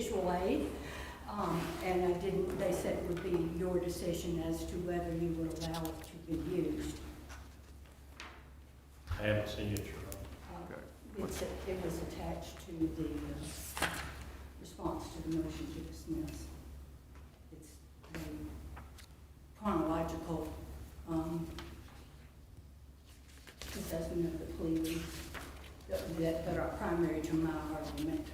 visual aid. And they said it would be your decision as to whether you would allow it to be used. I haven't seen it, Your Honor. It was attached to the response to the motion to dismiss. It's a chronological assessment of the pleadings that are primary to my argument.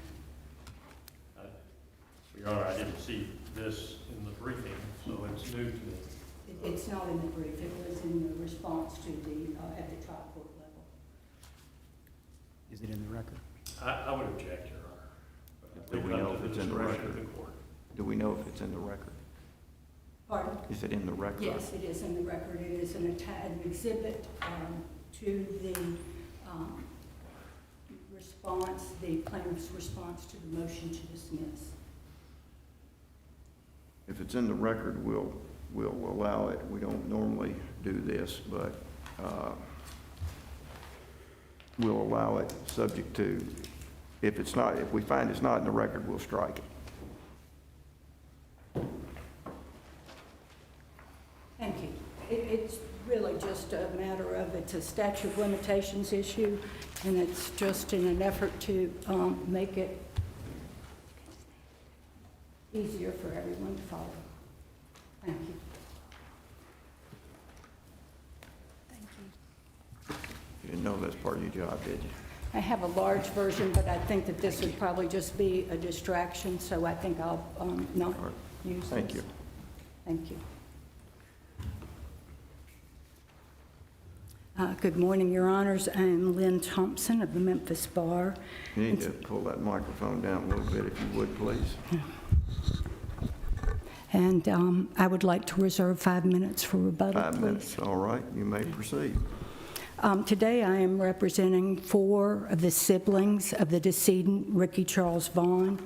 Your Honor, I didn't see this in the briefing, so it's new to me. It's not in the brief. It was in the response to the, at the trial court level. Is it in the record? I would object, Your Honor. Do we know if it's in the record? Do we know if it's in the record? Pardon? Is it in the record? Yes, it is in the record. It is an exhibit to the response, the plaintiff's response to the motion to dismiss. If it's in the record, we'll allow it. We don't normally do this, but we'll allow it subject to, if we find it's not in the record, we'll strike it. Thank you. It's really just a matter of, it's a statute of limitations issue, and it's just in an effort to make it easier for everyone to follow. Thank you. Thank you. You didn't know that's part of your job, did you? I have a large version, but I think that this would probably just be a distraction, so I think I'll not use this. Thank you. Thank you. Good morning, Your Honors. I'm Lynn Thompson of the Memphis Bar. You need to pull that microphone down a little bit, if you would, please. And I would like to reserve 5 minutes for rebuttal, 5 minutes, all right. You may proceed. Today I am representing 4 of the siblings of the decedent, Rickie Charles Vaughn.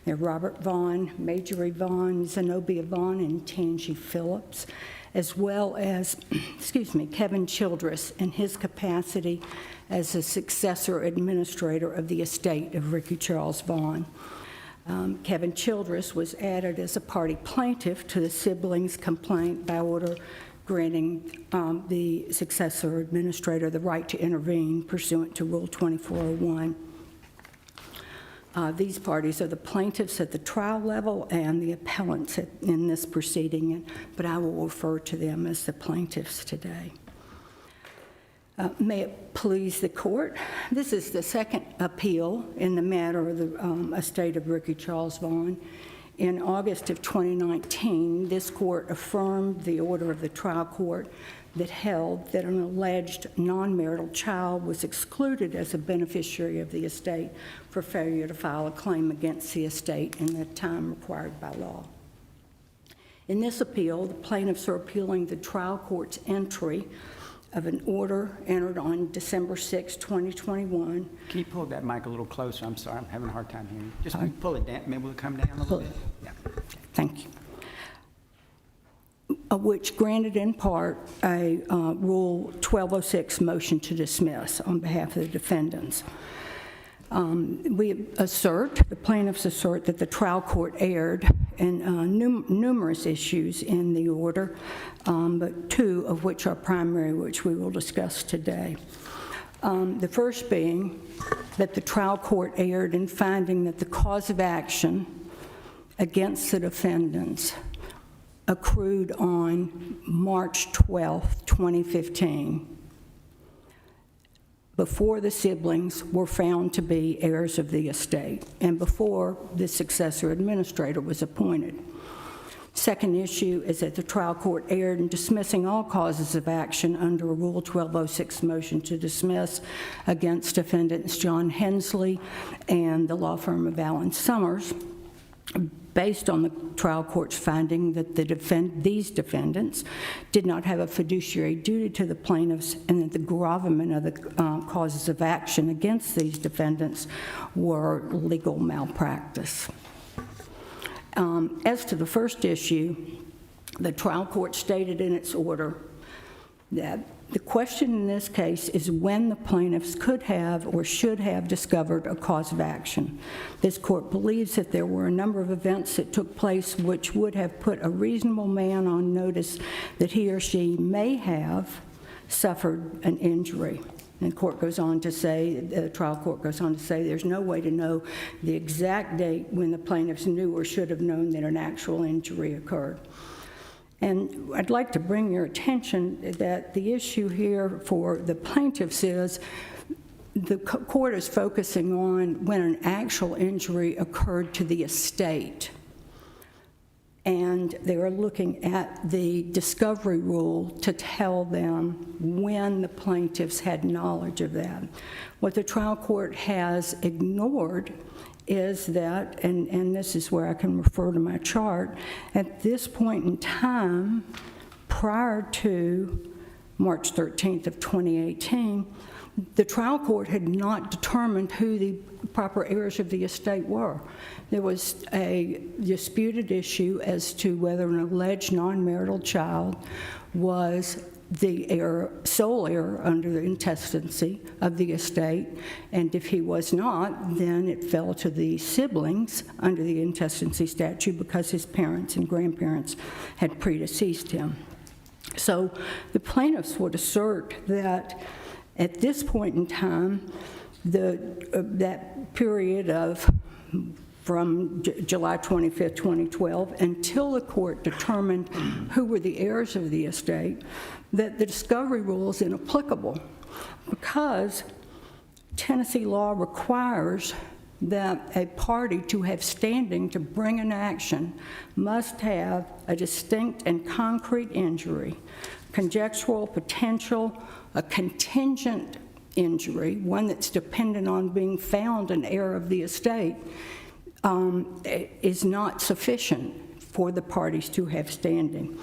They're Robert Vaughn, Majorie Vaughn, Zenobia Vaughn, and Tangi Phillips, as well as, Kevin Childress in his capacity as a successor administrator of the estate of Rickie Charles Vaughn. Kevin Childress was added as a party plaintiff to the siblings' complaint by order granting the successor administrator the right to intervene pursuant to Rule 2401. These parties are the plaintiffs at the trial level and the appellants in this proceeding, but I will refer to them as the plaintiffs today. May it please the court, this is the second appeal in the matter of the estate of Rickie Charles Vaughn. In August of 2019, this court affirmed the order of the trial court that held that an alleged non-marital child was excluded as a beneficiary of the estate for failure to file a claim against the estate in the time required by law. In this appeal, the plaintiffs are appealing the trial court's entry of an order entered on December 6, 2021. Can you pull that mic a little closer? I'm sorry, I'm having a hard time hearing you. Just pull it down. Maybe we'll come down a little bit. Yeah. Thank you. Which granted in part a Rule 1206 motion to dismiss on behalf of the defendants. The plaintiffs assert that the trial court erred in numerous issues in the order, but 2 of which are primary, which we will discuss today. The first being that the trial court erred in finding that the cause of action against the defendants accrued on March 12, 2015, before the siblings were found to be heirs of the estate and before the successor administrator was appointed. Second issue is that the trial court erred in dismissing all causes of action under a Rule 1206 motion to dismiss against defendants John Hensley and the law firm of Allen Summers, based on the trial court's finding that these defendants did not have a fiduciary duty to the plaintiffs and that the gravamen of the causes of action against these defendants were legal malpractice. As to the first issue, the trial court stated in its order that The question in this case is when the plaintiffs could have or should have discovered a cause of action. This court believes that there were a number of events that took place which would have put a reasonable man on notice that he or she may have suffered an injury. And the court goes on to say, the trial court goes on to say, there's no way to know the exact date when the plaintiffs knew or should have known that an actual injury occurred. And I'd like to bring your attention that the issue here for the plaintiffs is the court is focusing on when an actual injury occurred to the estate. And they are looking at the discovery rule to tell them when the plaintiffs had knowledge of that. What the trial court has ignored is that, and this is where I can refer to my chart, at this point in time, prior to March 13th of 2018, the trial court had not determined who the proper heirs of the estate were. There was a disputed issue as to whether an alleged non-marital child was the heir, sole heir under the intestacy of the estate, and if he was not, then it fell to the siblings under the intestacy statute because his parents and grandparents had predeceased him. So the plaintiffs would assert that at this point in time, that period of from July 25th, 2012, until the court determined who were the heirs of the estate, that the discovery rule is inapplicable because Tennessee law requires that a party to have standing to bring an action must have a distinct and concrete injury, conjectural, potential, a contingent injury, one that's dependent on being found an heir of the estate, is not sufficient for the parties to have standing.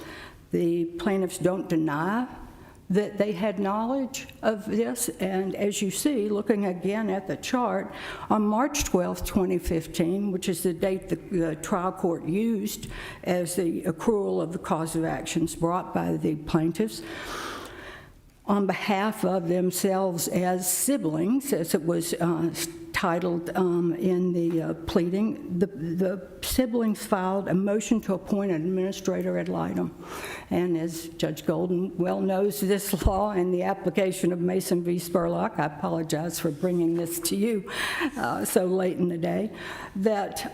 The plaintiffs don't deny that they had knowledge of this, and as you see, looking again at the chart, on March 12th, 2015, which is the date the trial court used as the accrual of the cause of actions brought by the plaintiffs, on behalf of themselves as siblings, as it was titled in the pleading, the siblings filed a motion to appoint an administrator ad litem. And as Judge Golden well knows this law and the application of Mason v. Spurlock, I apologize for bringing this to you so late in the day, that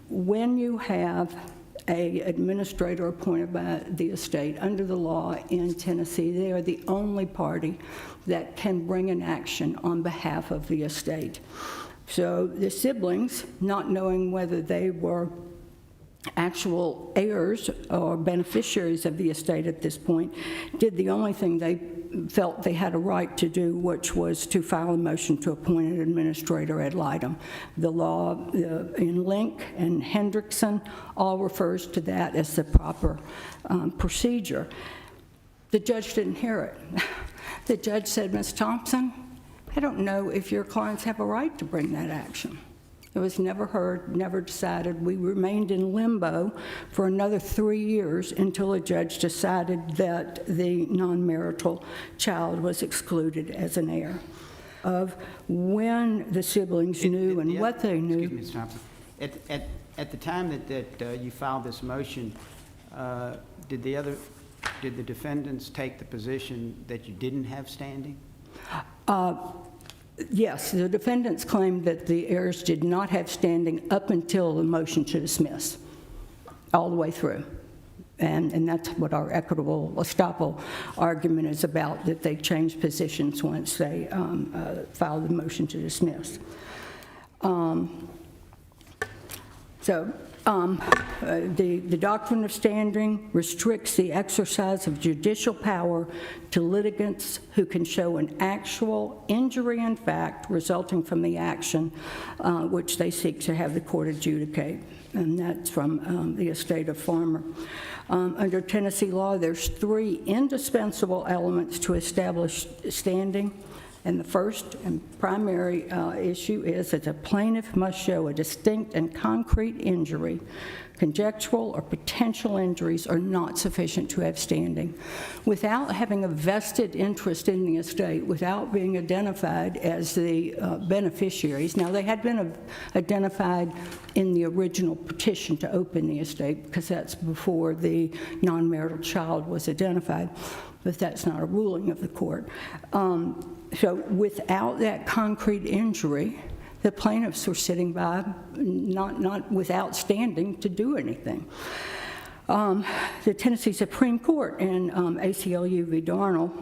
when you have an administrator appointed by the estate under the law in Tennessee, they are the only party that can bring an action on behalf of the estate. So the siblings, not knowing whether they were actual heirs or beneficiaries of the estate at this point, did the only thing they felt they had a right to do, which was to file a motion to appoint an administrator ad litem. The law in Link and Hendrickson all refers to that as the proper procedure. The judge didn't hear it. The judge said, Ms. Thompson, I don't know if your clients have a right to bring that action. It was never heard, never decided. We remained in limbo for another 3 years until a judge decided that the non-marital child was excluded as an heir. Of when the siblings knew and what they knew. Excuse me, Ms. Thompson. At the time that you filed this motion, did the defendants take the position that you didn't have standing? Yes, the defendants claimed that the heirs did not have standing up until the motion to dismiss, all the way through. And that's what our equitable estoppel argument is about, that they changed positions once they filed the motion to dismiss. The doctrine of standing restricts the exercise of judicial power to litigants who can show an actual injury in fact resulting from the action which they seek to have the court adjudicate. And that's from the estate of Farmer. Under Tennessee law, there's 3 indispensable elements to establish standing, And the first and primary issue is that the plaintiff must show a distinct and concrete injury. Conjectural or potential injuries are not sufficient to have standing. Without having a vested interest in the estate, without being identified as the beneficiaries, now they had been identified in the original petition to open the estate because that's before the non-marital child was identified, but that's not a ruling of the court. So without that concrete injury, the plaintiffs were sitting by, not without standing to do anything. The Tennessee Supreme Court in ACLU v. Darnell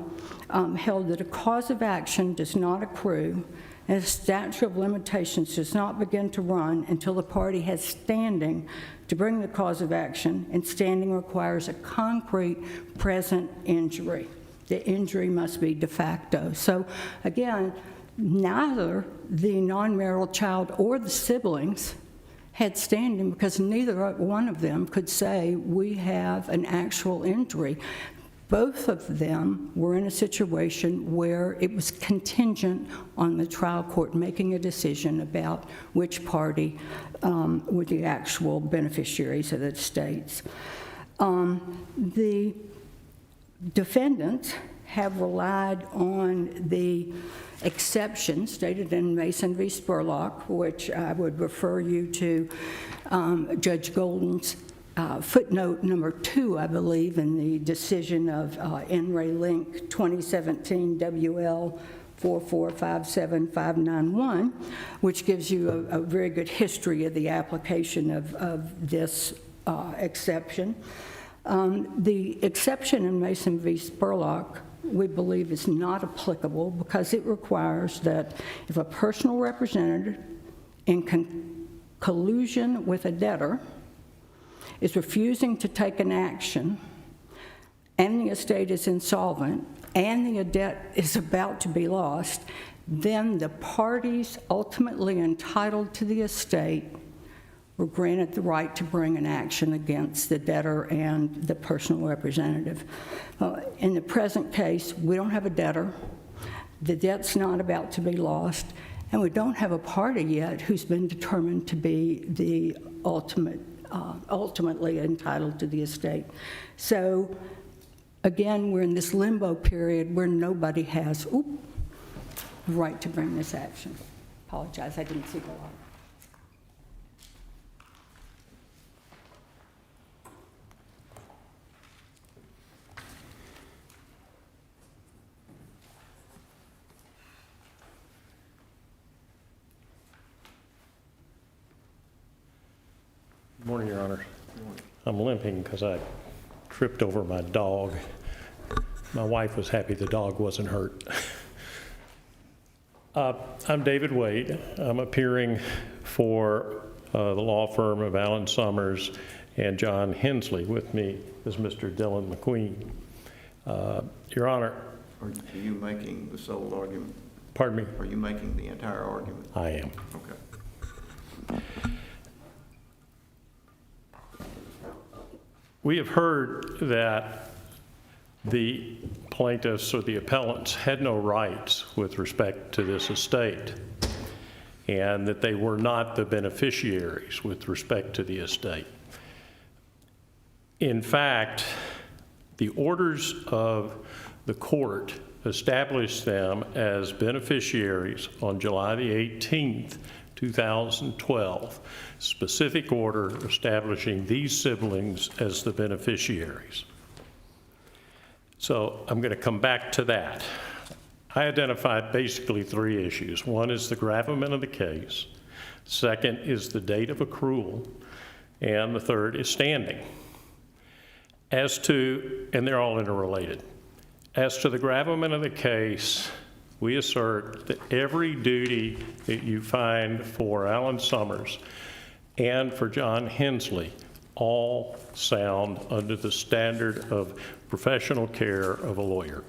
held that a cause of action does not accrue and a statute of limitations does not begin to run until the party has standing to bring the cause of action, and standing requires a concrete present injury. The injury must be de facto. So again, neither the non-marital child or the siblings had standing because neither one of them could say, we have an actual injury. Both of them were in a situation where it was contingent on the trial court making a decision about which party were the actual beneficiaries of the estates. The defendants have relied on the exception stated in Mason v. Spurlock, which I would refer you to Judge Golden's footnote number 2, I believe, in the decision of N. Ray Link 2017 WL 4457591, which gives you a very good history of the application of this exception. The exception in Mason v. Spurlock, we believe, is not applicable because it requires that if a personal representative in collusion with a debtor is refusing to take an action and the estate is insolvent and the debt is about to be lost, then the parties ultimately entitled to the estate were granted the right to bring an action against the debtor and the personal representative. In the present case, we don't have a debtor, the debt's not about to be lost, and we don't have a party yet who's been determined to be the ultimately entitled to the estate. So again, we're in this limbo period where nobody has the right to bring this action. Apologize, I didn't see the light. Good morning, Your Honor. I'm limping because I tripped over my dog. My wife was happy the dog wasn't hurt. I'm David Wade. I'm appearing for the law firm of Allen Summers and John Hensley. With me is Mr. Dylan McQueen. Your Honor. Are you making the sole argument? Pardon me? Are you making the entire argument? I am. Okay. We have heard that the plaintiffs or the appellants had no rights with respect to this estate and that they were not the beneficiaries with respect to the estate. In fact, the orders of the court established them as beneficiaries on July the 18th, 2012, specific order establishing these siblings as the beneficiaries. So I'm going to come back to that. I identified basically 3 issues. One is the gravamen of the case. Second is the date of accrual. And the third is standing. As to, and they're all interrelated. As to the gravamen of the case, we assert that every duty that you find for Allen Summers and for John Hensley all sound under the standard of professional care of a lawyer.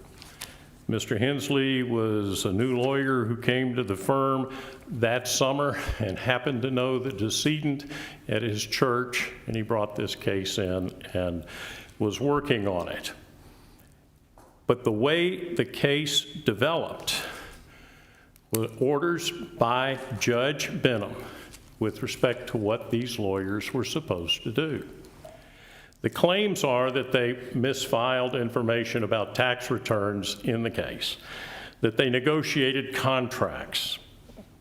Mr. Hensley was a new lawyer who came to the firm that summer and happened to know the decedent at his church, and he brought this case in and was working on it. But the way the case developed were orders by Judge Benham with respect to what these lawyers were supposed to do. The claims are that they misfiled information about tax returns in the case, that they negotiated contracts,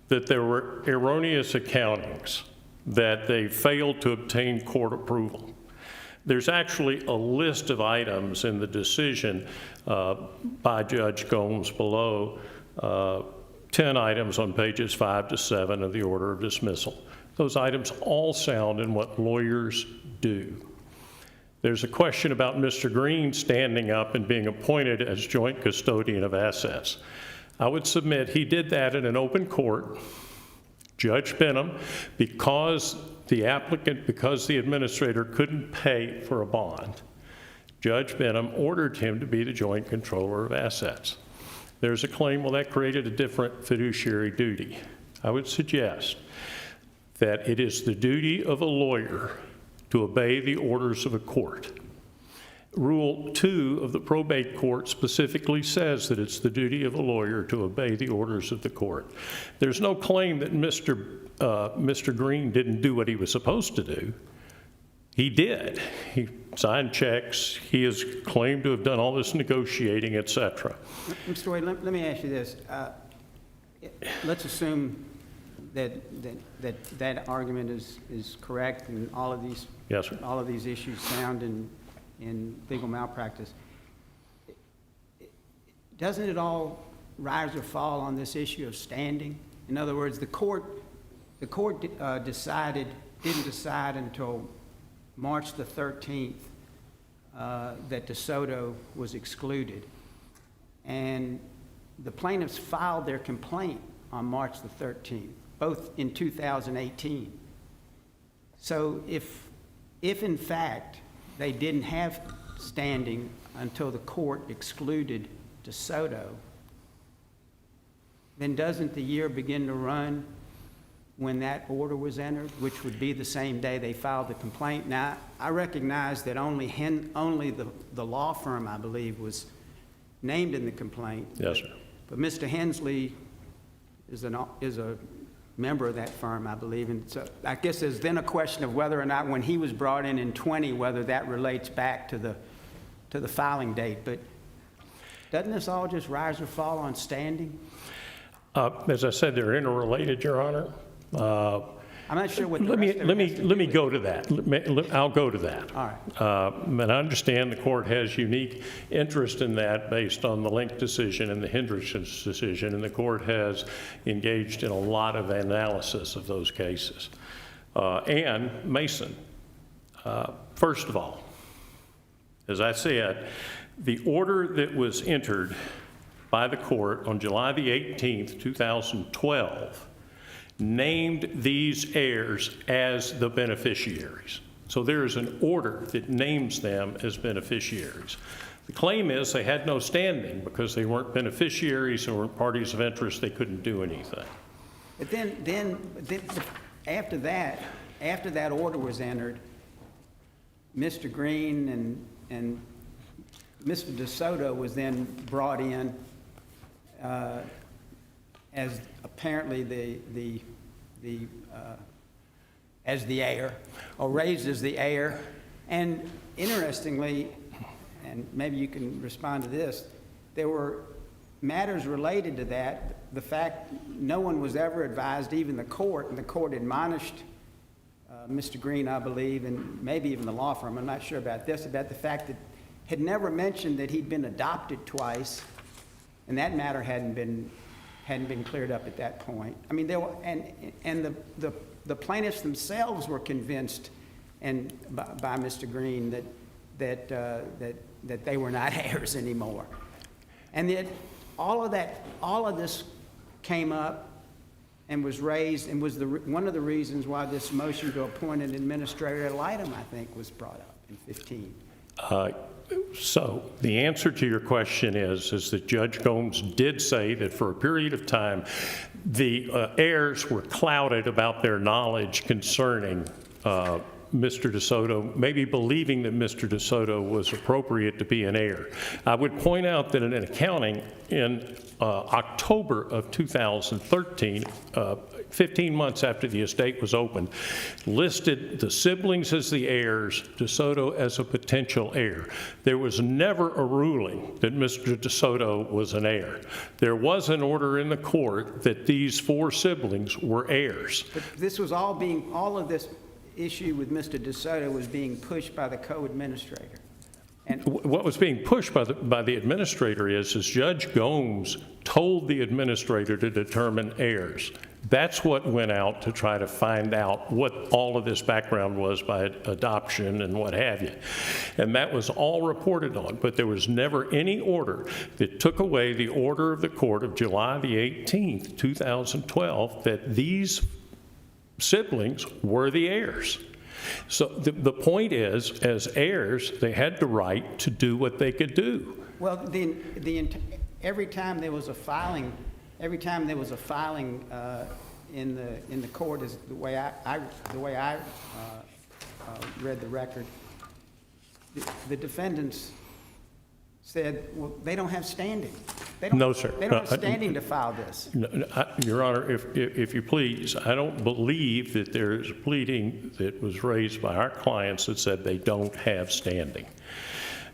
that there were erroneous accountings, that they failed to obtain court approval. There's actually a list of items in the decision by Judge Gomes below, 10 items on pages 5 to 7 of the order of dismissal. Those items all sound in what lawyers do. There's a question about Mr. Green standing up and being appointed as joint custodian of assets. I would submit he did that in an open court. Judge Benham, because the administrator couldn't pay for a bond, Judge Benham ordered him to be the joint controller of assets. There's a claim, well, that created a different fiduciary duty. I would suggest that it is the duty of a lawyer to obey the orders of a court. Rule 2 of the probate court specifically says that it's the duty of a lawyer to obey the orders of the court. There's no claim that Mr. Green didn't do what he was supposed to do. He did. He signed checks. He is claimed to have done all this negotiating, et cetera. Mr. Wade, let me ask you this. Let's assume that argument is correct and all of these Yes, sir. all of these issues found in legal malpractice. Doesn't it all rise or fall on this issue of standing? In other words, the court didn't decide until March the 13th that DeSoto was excluded, and the plaintiffs filed their complaint on March the 13th, both in 2018. So if in fact they didn't have standing until the court excluded DeSoto, then doesn't the year begin to run when that order was entered, which would be the same day they filed the complaint? Now, I recognize that only the law firm, I believe, was named in the complaint. Yes, sir. But Mr. Hensley is a member of that firm, I believe, and so I guess there's then a question of whether or not when he was brought in 20, whether that relates back to the filing date. But doesn't this all just rise or fall on standing? As I said, they're interrelated, Your Honor. I'm not sure what the Let rest of it has to do me with go to that. I'll go to that. All right. And I understand the court has unique interest in that based on the Link decision and the Hendrickson's decision, and the court has engaged in a lot of analysis of those cases. And Mason, first of all, as I said, the order that was entered by the court on July the 18th, 2012, named these heirs as the beneficiaries. So there is an order that names them as beneficiaries. The claim is they had no standing because they weren't beneficiaries or weren't parties of interest. They couldn't do anything. But then after that order was entered, Mr. Green and Mr. DeSoto was then brought in as apparently as the heir, or raised as the heir. And interestingly, and maybe you can respond to this, there were matters related to that. The fact no one was ever advised, even the court, and the court admonished Mr. Green, I believe, and maybe even the law firm, I'm not sure about this, about the fact that had never mentioned that he'd been adopted twice, and that matter hadn't been cleared up at that point. I mean, there were, and the plaintiffs themselves were convinced, and by Mr. Green, that they were not heirs anymore, and that all of this came up and was raised, and was one of the reasons why this motion to appoint an administrator ad litem, I think, was brought up in 15. So the answer to your question is that Judge Gomes did say that for a period of time, the heirs were clouded about their knowledge concerning Mr. DeSoto, maybe believing that Mr. DeSoto was appropriate to be an heir. I would point out that in an accounting in October of 2013, 15 months after the estate was opened, listed the siblings as the heirs, DeSoto as a potential heir. There was never a ruling that Mr. DeSoto was an heir. There was an order in the court that these 4 siblings were heirs. But this was all of this issue with Mr. DeSoto was being pushed by the co-administrator. And What was being pushed by the administrator is Judge Gomes told the administrator to determine heirs. That's what went out to try to find out what all of this background was by adoption and what have you. And that was all reported on, but there was never any order that took away the order of the court of July the 18th, 2012, that these siblings were the heirs. So the point is, as heirs, they had the right to do what they could do. well, every time there was a filing, in the court, is the way I read the record. The defendants said, well, they don't have standing. No, sir. They don't have standing to file this. Your Honor, if you please, I don't believe that there is a pleading that was raised by our clients that said they don't have standing.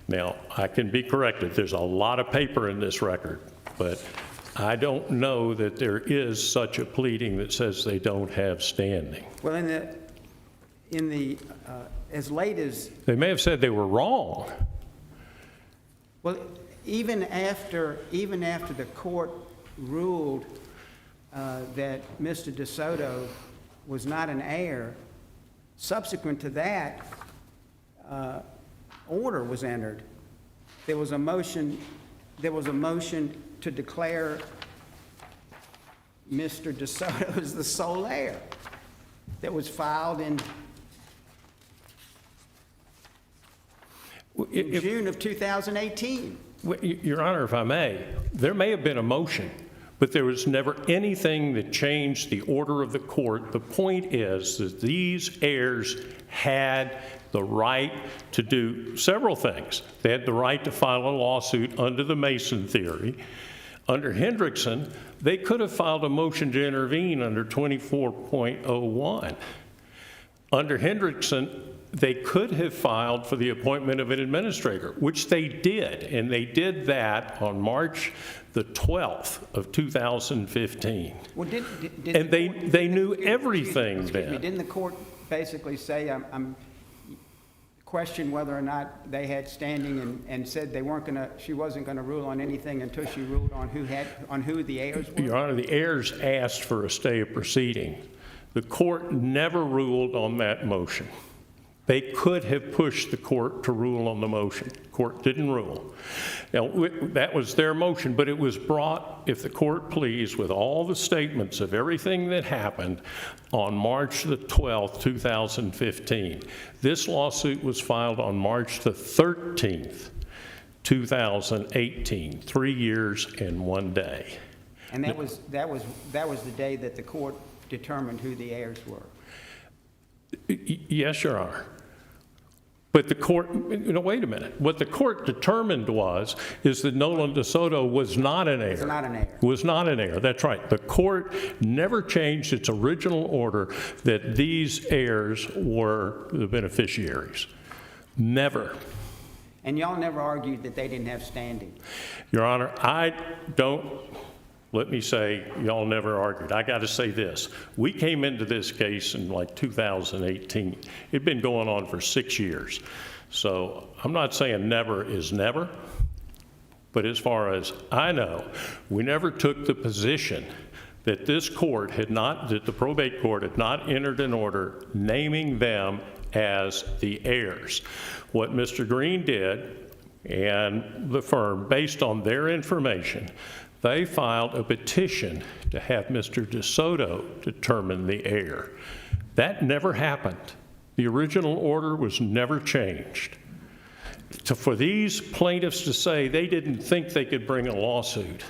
Now, I can be corrected. There's a lot of paper in this record, but I don't know that there is such a pleading that says they don't have standing. Well, as late as, They may have said they were wrong. well, even after the court ruled that Mr. DeSoto was not an heir, subsequent to that, order was entered. There was a motion to declare Mr. DeSoto as the sole heir that was filed in June of 2018. Your Honor, if I may, there may have been a motion, but there was never anything that changed the order of the court. The point is that these heirs had the right to do several things. They had the right to file a lawsuit under the Mason theory. Under Hendrickson, they could have filed a motion to intervene under 24.01. Under Hendrickson, they could have filed for the appointment of an administrator, which they did, and they did that on March the 12th of 2015. Well, And they knew everything then. Didn't the court basically say, I'm question whether or not they had standing, and said she wasn't gonna rule on anything until she ruled on who the heirs were? Your Honor, the heirs asked for a stay of proceeding. The court never ruled on that motion. They could have pushed the court to rule on the motion. The court didn't rule. Now, that was their motion, but it was brought, if the court please, with all the statements of everything that happened on March the 12th, 2015. This lawsuit was filed on March the 13th, 2018, 3 years and 1 day. And that was the day that the court determined who the heirs were. Yes, Your Honor. But the court, wait a minute. What the court determined is that Nolan DeSoto was not an heir. Was not an heir. Was not an heir, that's right. The court never changed its original order that these heirs were the beneficiaries. Never. And y'all never argued that they didn't have standing? Your Honor, let me say, y'all never argued. I got to say this. We came into this case in like 2018. It'd been going on for 6 years. So I'm not saying never is never, but as far as I know, we never took the position that this court that the probate court had not entered an order naming them as the heirs. What Mr. Green did and the firm, based on their information, they filed a petition to have Mr. DeSoto determine the heir. That never happened. The original order was never changed. For these plaintiffs to say they didn't think they could bring a lawsuit,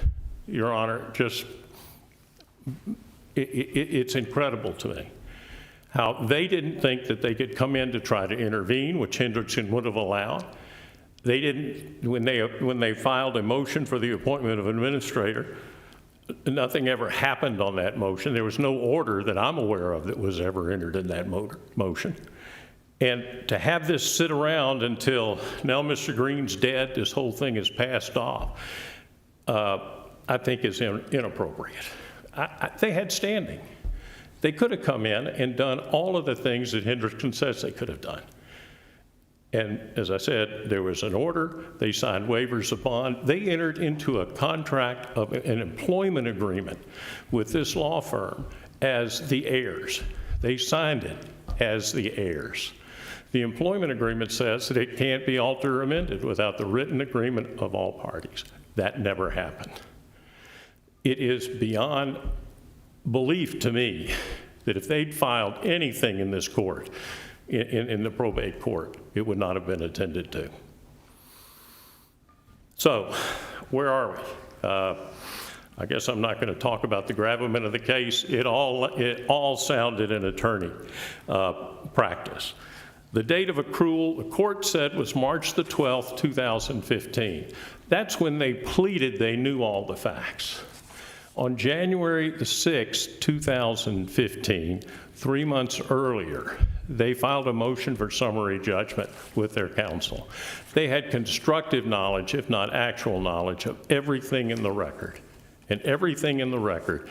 Your Honor, it's incredible to me. how they didn't think that they could come in to try to intervene, which Hendrickson would have allowed. They didn't, when they filed a motion for the appointment of an administrator, nothing ever happened on that motion. There was no order that I'm aware of that was ever entered in that motion. And to have this sit around until now Mr. Green's dead, this whole thing is passed off, I think is inappropriate. They had standing. They could have come in and done all of the things that Hendrickson says they could have done. And as I said, there was an order, they signed waivers upon, they entered into a contract of an employment agreement with this law firm as the heirs. They signed it as the heirs. The employment agreement says that it can't be altered or amended without the written agreement of all parties. That never happened. It is beyond belief to me that if they'd filed anything in this court, in the probate court, it would not have been attended to. So, where are we? I guess I'm not going to talk about the gravamen of the case. It all sounded an attorney practice. The date of accrual, the court said, was March the 12th, 2015. That's when they pleaded they knew all the facts. On January the 6th, 2015, 3 months earlier, they filed a motion for summary judgment with their counsel. They had constructive knowledge, if not actual knowledge, of everything in the record. And everything in the record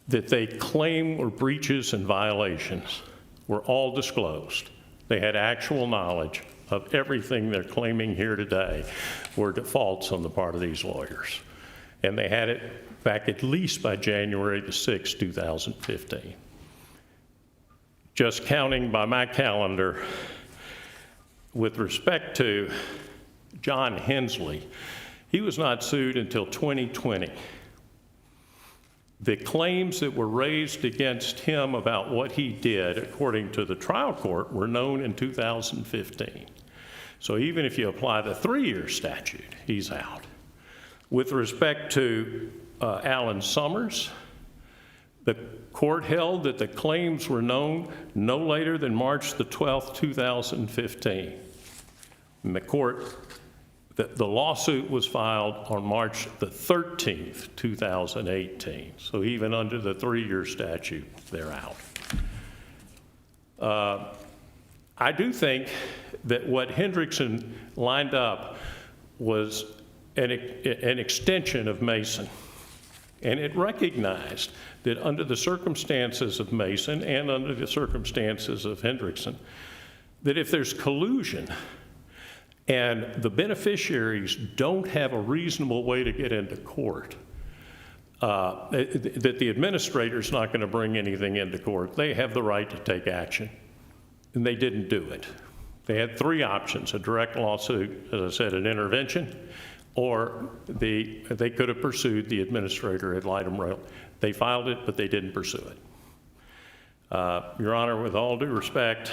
that they claim were breaches and violations were all disclosed. They had actual knowledge of everything they're claiming here today were defaults on the part of these lawyers. And they had it back at least by January the 6th, 2015. Just counting by my calendar, with respect to John Hensley, he was not sued until 2020. The claims that were raised against him about what he did, according to the trial court, were known in 2015. So even if you apply the 3-year statute, he's out. With respect to Alan Summers, the court held that the claims were known no later than March the 12th, 2015. And the lawsuit was filed on March the 13th, 2018. So even under the 3-year statute, they're out. I do think that what Hendrickson lined up was an extension of Mason. And it recognized that under the circumstances of Mason and under the circumstances of Hendrickson, that if there's collusion and the beneficiaries don't have a reasonable way to get into court, that the administrator's not going to bring anything into court. They have the right to take action, and they didn't do it. They had 3 options: a direct lawsuit, as I said, an intervention, or they could have pursued the administrator ad litem rel. They filed it, but they didn't pursue it. Your Honor, with all due respect,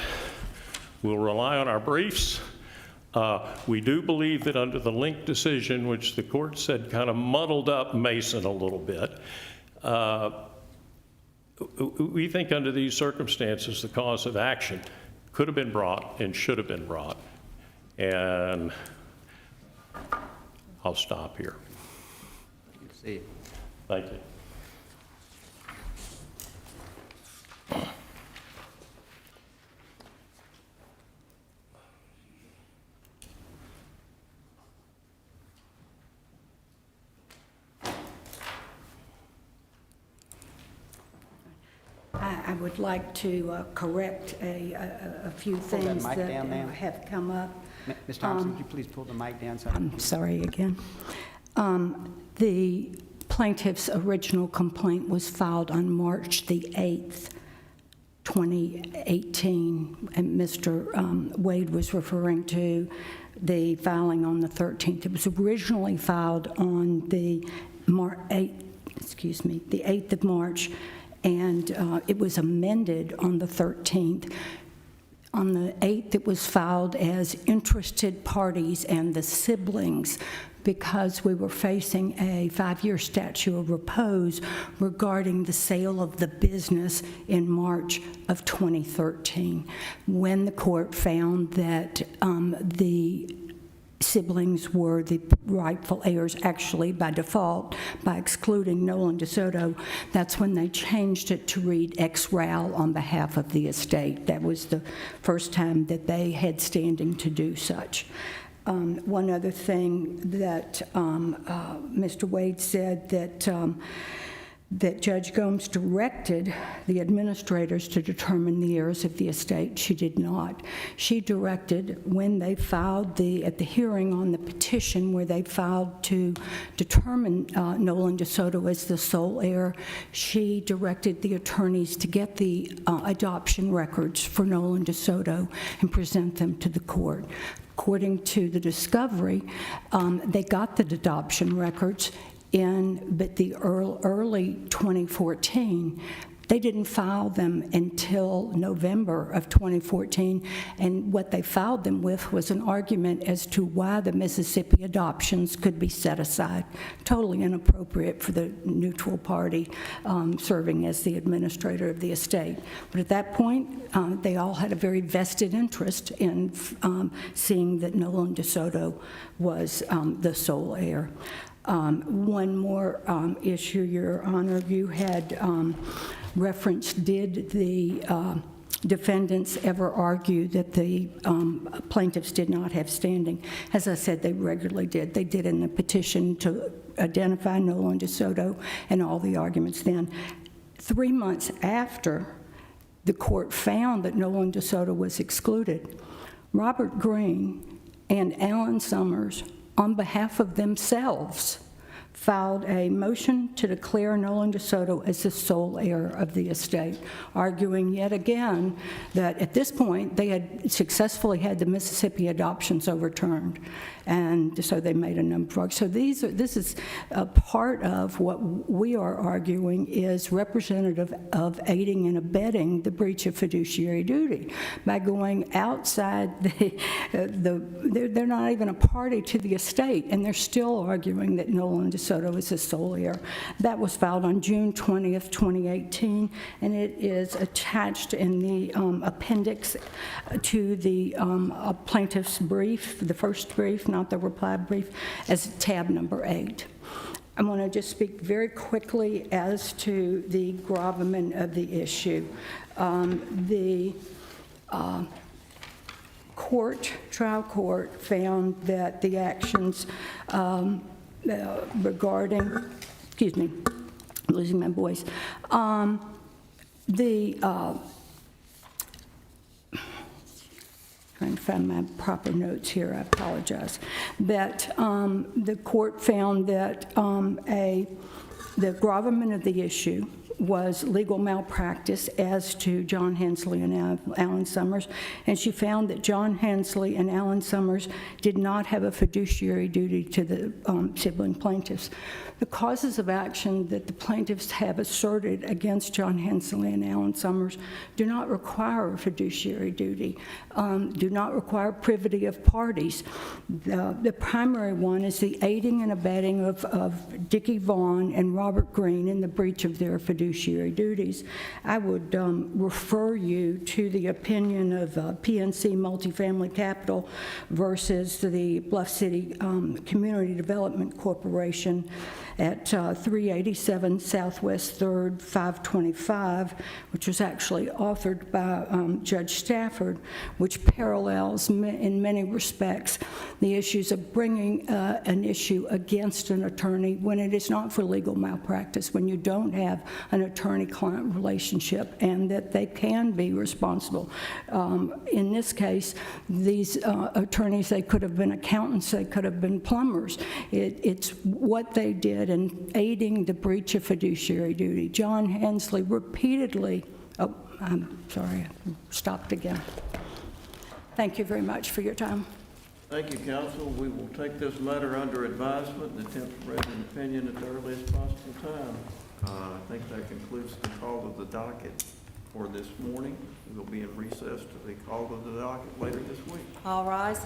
we'll rely on our briefs. We do believe that under the Link decision, which the court said kind of muddled up Mason a little bit, we think under these circumstances the cause of action could have been brought and should have been brought. And I'll stop here. Good to see you. Thank you. I would like to correct a few Pull that things mic that down now. have come up. Ms. Thompson, could you please pull the mic down? I'm sorry again. The plaintiff's original complaint was filed on March the 8th, 2018, and Mr. Wade was referring to the filing on the 13th. It was originally filed on the 8th of March, and it was amended on the 13th. On the 8th, it was filed as interested parties and the siblings, because we were facing a 5-year statute of repose regarding the sale of the business in March of 2013, when the court found that the siblings were the rightful heirs, actually by default, by excluding Nolan DeSoto. That's when they changed it to read ex rel on behalf of the estate. That was the first time that they had standing to do such. One other thing that Mr. Wade said, that Judge Gomes directed the administrators to determine the heirs of the estate. She did not. She directed, when they filed at the hearing on the petition where they filed to determine Nolan DeSoto as the sole heir, she directed the attorneys to get the adoption records for Nolan DeSoto and present them to the court. According to the discovery, they got the adoption records but the early 2014. They didn't file them until November of 2014, and what they filed them with was an argument as to why the Mississippi adoptions could be set aside. Totally inappropriate for the neutral party serving as the administrator of the estate. But at that point, they all had a very vested interest in seeing that Nolan DeSoto was the sole heir. One more issue, Your Honor, you had referenced, did the defendants ever argue that the plaintiffs did not have standing? As I said, they regularly did. They did in the petition to identify Nolan DeSoto and all the arguments then. 3 months after the court found that Nolan DeSoto was excluded, Robert Green and Alan Summers, on behalf of themselves, filed a motion to declare Nolan DeSoto as the sole heir of the estate, arguing yet again that at this point they had successfully had the Mississippi adoptions overturned, and so they made a number of arguments. So this is a part of what we are arguing is representative of aiding and abetting the breach of fiduciary duty by going outside they're not even a party to the estate, and they're still arguing that Nolan DeSoto is the sole heir. That was filed on June 20th, 2018, and it is attached in the appendix to the plaintiff's brief, the first brief, not the reply brief, as tab number 8. I want to just speak very quickly as to the gravamen of the issue. The trial court found that the actions regarding, excuse me, I'm losing my voice, trying to find my proper notes here, I apologize, that the court found that the gravamen of the issue was legal malpractice as to John Hensley and Alan Summers, and she found that John Hensley and Alan Summers did not have a fiduciary duty to the sibling plaintiffs. The causes of action that the plaintiffs have asserted against John Hensley and Alan Summers do not require a fiduciary duty, do not require privity of parties. The primary one is the aiding and abetting of Rickie Vaughn and Robert Green in the breach of their fiduciary duties. I would refer you to the opinion of PNC Multifamily Capital versus the Bluff City Community Development Corporation at 387 Southwest 3rd, 525, which was actually authored by Judge Stafford, which parallels in many respects the issues of bringing an issue against an attorney when it is not for legal malpractice, when you don't have an attorney-client relationship, and that they can be responsible. In this case, these attorneys, they could have been accountants, they could have been plumbers. It's what they did in aiding the breach of fiduciary duty. John Hensley repeatedly, oh, I'm sorry, I stopped again. Thank you very much for your time. Thank you, counsel. We will take this matter under advisement and attempt to render an opinion at the earliest possible time. I think that concludes the call of the docket. for this morning. We'll be in recess to be called to the docket later this week. All rise.